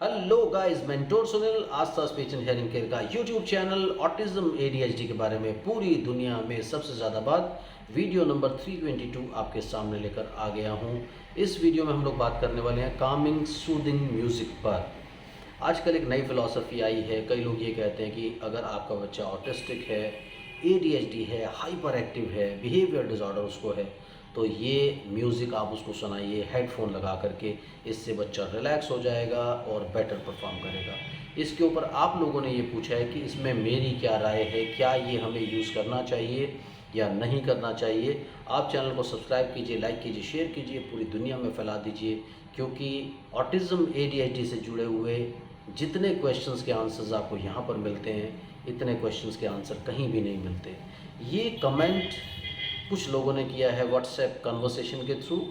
Hello guys, mentor Sunil Aastha speech and hearing care का YouTube channel autism ADHD के बारे में पूरी दुनिया में सबसे ज़्यादा बात वीडियो नंबर 322 आपके सामने लेकर आ गया हूं। इस वीडियो में हम लोग बात करने वाले हैं कामिंग सूदिंग म्यूज़िक पर। आजकल एक नई फिलॉसफी आई है। कई लोग ये कहते हैं कि अगर आपका बच्चा ऑटिस्टिक है, एडीएचडी है, हाइपर एक्टिव है, बिहेवियर डिसऑर्डर उसको है, तो ये म्यूज़िक आप उसको सुनाइए हेडफोन लगा करके। इससे बच्चा रिलैक्स हो जाएगा और बेटर परफॉर्म करेगा। इसके ऊपर आप लोगों ने ये पूछा है कि इसमें मेरी क्या राय है, क्या ये हमें यूज़ करना चाहिए या नहीं करना चाहिए। आप चैनल को सब्सक्राइब कीजिए, लाइक कीजिए, शेयर कीजिए, पूरी दुनिया में फैला दीजिए, क्योंकि ऑटिज़म एडीएचडी से जुड़े हुए जितने क्वेश्चंस के आंसर्स आपको यहाँ पर मिलते हैं, इतने क्वेश्चंस के आंसर कहीं भी नहीं मिलते। ये कमेंट कुछ लोगों ने किया है व्हाट्सएप कन्वर्सेशन के थ्रू।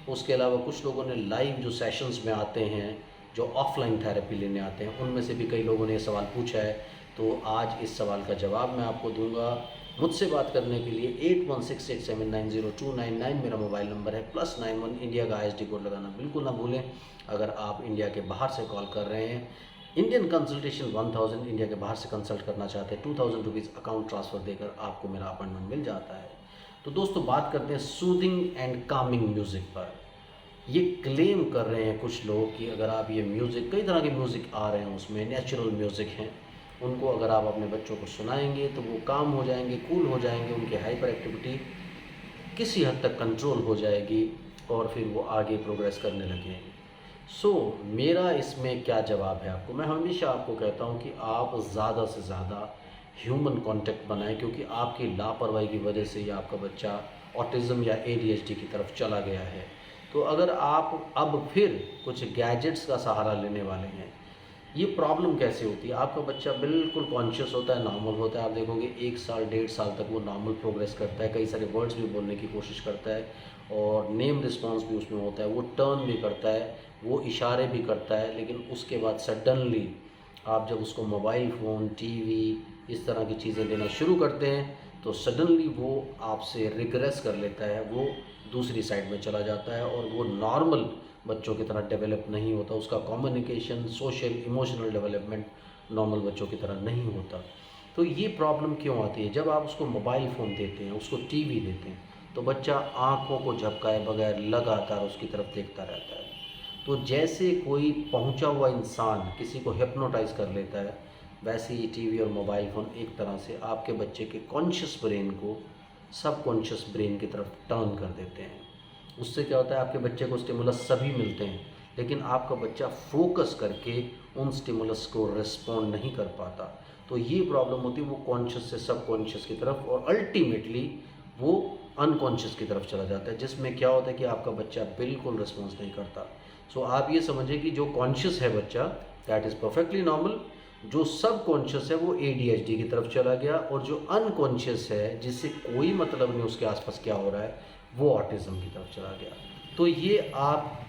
उसके अलावा कुछ लोगों ने लाइव जो सेशंस में आते हैं, जो ऑफलाइन थेरेपी लेने आते हैं, उनमें से भी कई लोगों ने ये सवाल पूछा है। तो आज इस सवाल का जवाब मैं आपको दूंगा। मुझसे बात करने के लिए 8168790299 मेरा मोबाइल नंबर है, +91 इंडिया का ISD कोड लगाना बिल्कुल ना भूलें। अगर आप इंडिया के बाहर से कॉल कर रहे हैं, इंडियन कंसल्टेशन 1000, इंडिया के बाहर से कंसल्ट करना चाहते हैं 2000 रुपीज़ अकाउंट ट्रांसफ़र देकर आपको मेरा अपॉइंटमेंट मिल जाता है। तो दोस्तों, बात करते हैं सूदिंग एंड कामिंग म्यूज़िक पर। ये क्लेम कर रहे हैं कुछ लोग कि अगर आप ये म्यूज़िक, कई तरह के म्यूज़िक आ रहे हैं, उसमें नेचुरल म्यूज़िक हैं, उनको अगर आप अपने बच्चों को सुनाएंगे तो वो काम हो जाएंगे, कूल हो जाएंगे, उनकी हाइपर एक्टिविटी किसी हद तक कंट्रोल हो जाएगी और फिर वो आगे प्रोग्रेस करने लगेंगे। मेरा इसमें क्या जवाब है आपको? मैं हमेशा आपको कहता हूँ कि आप ज़्यादा से ज़्यादा ह्यूमन कांटेक्ट बनाएं, क्योंकि आपकी लापरवाही की वजह से ही आपका बच्चा ऑटिज़म या एडीएचडी की तरफ चला गया है। तो अगर आप अब फिर कुछ गैजेट्स का सहारा लेने वाले हैं, ये प्रॉब्लम कैसे होती है? आपका बच्चा बिल्कुल कॉन्शियस होता है, नॉर्मल होता है। आप देखोगे 1 साल 1.5 साल तक वो नॉर्मल प्रोग्रेस करता है, कई सारे वर्ड्स भी बोलने की कोशिश करता है और नेम रिस्पॉन्स भी उसमें होता है, वो टर्न भी करता है, वो इशारे भी करता है। लेकिन उसके बाद सडनली आप जब उसको मोबाइल फ़ोन, टीवी, इस तरह की चीज़ें देना शुरू करते हैं, तो सडनली वो आपसे रिग्रेस कर लेता है, वो दूसरी साइड में चला जाता है और वो नॉर्मल बच्चों की तरह डेवलप नहीं होता। उसका communication, social, emotional development normal बच्चों की तरह नहीं होता। तो ये प्रॉब्लम क्यों आती है? जब आप उसको मोबाइल फ़ोन देते हैं, उसको टीवी देते हैं, तो बच्चा आँखों को झपकाए बगैर लगातार उसकी तरफ देखता रहता है। तो जैसे कोई पहुंचा हुआ इंसान किसी को हिप्नोटाइज कर लेता है, वैसे ही टीवी और मोबाइल फ़ोन एक तरह से आपके बच्चे के कॉन्शियस ब्रेन को सबकॉन्शियस ब्रेन की तरफ टर्न कर देते हैं। उससे क्या होता है, आपके बच्चे को स्टिमुलस सभी मिलते हैं, लेकिन आपका बच्चा फोकस करके उन स्टिमुलस को रिस्पॉन्ड नहीं कर पाता। तो ये प्रॉब्लम होती है, वो कॉन्शियस से सबकॉन्शियस की तरफ और अल्टीमेटली वो अनकॉन्शियस की तरफ चला जाता है, जिसमें क्या होता है कि आपका बच्चा बिल्कुल रिस्पॉन्स नहीं करता। आप ये समझिए कि जो कॉन्शियस है बच्चा, दैट इज़ परफेक्टली नॉर्मल। जो सब कॉन्शियस है वो एडीएचडी की तरफ चला गया, और जो अनकॉन्शियस है, जिससे कोई मतलब नहीं उसके आसपास क्या हो रहा है, वो ऑटिज्म की तरफ चला गया। तो ये आप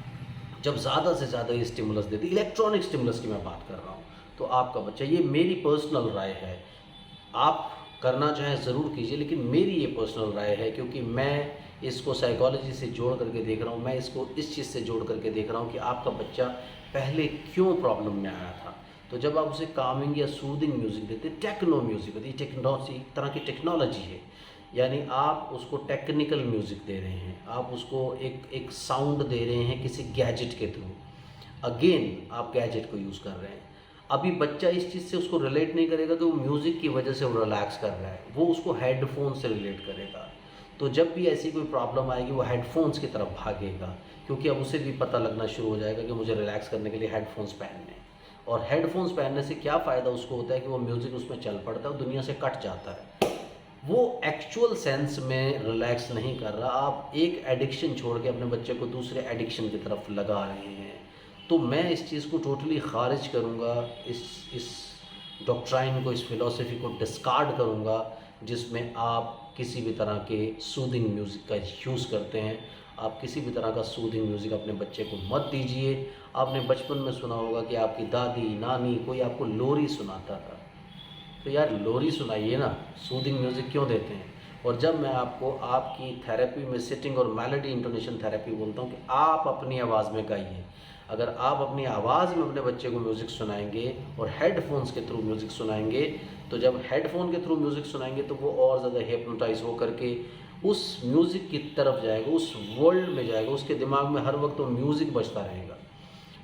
जब ज़्यादा से ज़्यादा ये स्टिमुलस देते, इलेक्ट्रॉनिक स्टिमुलस की मैं बात कर रहा हूँ, तो आपका बच्चा, ये मेरी पर्सनल राय है, आप करना चाहें ज़रूर कीजिए, लेकिन मेरी ये पर्सनल राय है, क्योंकि मैं इसको साइकोलॉजी से जोड़ करके देख रहा हूँ, मैं इसको इस चीज़ से जोड़ करके देख रहा हूँ कि आपका बच्चा पहले क्यों प्रॉब्लम में आया था। तो जब आप उसे कामिंग या सूदिंग म्यूज़िक देते, टेक्नो म्यूज़िक होती है, टेक्नोलॉजी तरह की टेक्नोलॉजी है, यानी आप उसको टेक्निकल म्यूज़िक दे रहे हैं, आप उसको एक साउंड दे रहे हैं किसी गैजेट के थ्रू। अगेन आप गैजेट को यूज़ कर रहे हैं। अभी बच्चा इस चीज़ से उसको रिलेट नहीं करेगा कि वो म्यूज़िक की वजह से वो रिलैक्स कर रहा है, वो उसको हेडफोन से रिलेट करेगा। तो जब भी ऐसी कोई प्रॉब्लम आएगी, वो हेडफोन्स की तरफ भागेगा, क्योंकि अब उसे भी पता लगना शुरू हो जाएगा कि मुझे रिलैक्स करने के लिए हेडफोन्स पहनने हैं। और हेडफोन्स पहनने से क्या फ़ायदा उसको होता है कि वो म्यूज़िक उसमें चल पड़ता है और दुनिया से कट जाता है। वो एक्चुअल सेंस में रिलैक्स नहीं कर रहा। आप एक एडिक्शन छोड़ के अपने बच्चे को दूसरे एडिक्शन की तरफ लगा रहे हैं। तो मैं इस चीज़ को टोटली ख़ारिज करूँगा, इस डॉक्ट्राइन को, इस फिलॉसफी को डिस्कार्ड करूँगा, जिसमें आप किसी भी तरह के सूदिंग म्यूज़िक का यूज़ करते हैं। आप किसी भी तरह का सूदिंग म्यूज़िक अपने बच्चे को मत दीजिए। आपने बचपन में सुना होगा कि आपकी दादी, नानी, कोई आपको लोरी सुनाता था, तो यार लोरी सुनाइए ना, सूदिंग म्यूज़िक क्यों देते हैं? और जब मैं आपको आपकी थेरेपी में सिटिंग और मेलोडी इंटोनेशन थेरेपी बोलता हूँ कि आप अपनी आवाज़ में गाइए, अगर आप अपनी आवाज़ में अपने बच्चे को म्यूज़िक सुनाएंगे और हेडफोन्स के थ्रू म्यूज़िक सुनाएंगे, तो जब हेडफोन के थ्रू म्यूज़िक सुनाएंगे तो वो और ज़्यादा हिप्नोटाइज हो करके उस म्यूज़िक की तरफ जाएगा, उस वर्ल्ड में जाएगा, उसके दिमाग में हर वक्त वो म्यूज़िक बजता रहेगा।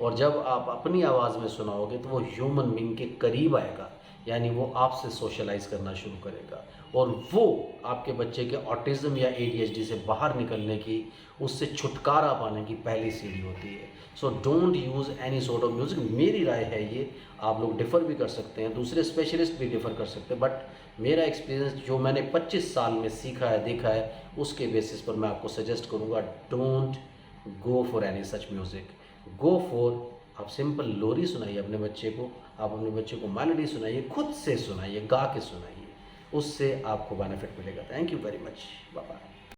और जब आप अपनी आवाज़ में सुनाओगे तो वो ह्यूमन बीइंग के करीब आएगा, यानी वो आपसे सोशलाइज करना शुरू करेगा, और वो आपके बच्चे के ऑटिज़म या एडीएचडी से बाहर निकलने की, उससे छुटकारा पाने की पहली सीढ़ी होती है। So don't use any sort of music, मेरी राय है ये। आप लोग डिफ़र भी कर सकते हैं, दूसरे स्पेशलिस्ट भी डिफ़र कर सकते हैं, बट मेरा एक्सपीरियंस जो मैंने 25 साल में सीखा है, देखा है, उसके बेसिस पर मैं आपको सजेस्ट करूँगा, don't go for any such music. Go for, आप सिंपल लोरी सुनाइए अपने बच्चे को, आप अपने बच्चे को मेलोडी सुनाइए, खुद से सुनाइए, गा के सुनाइए, उससे आपको बेनिफिट मिलेगा। Thank you very much, bye bye.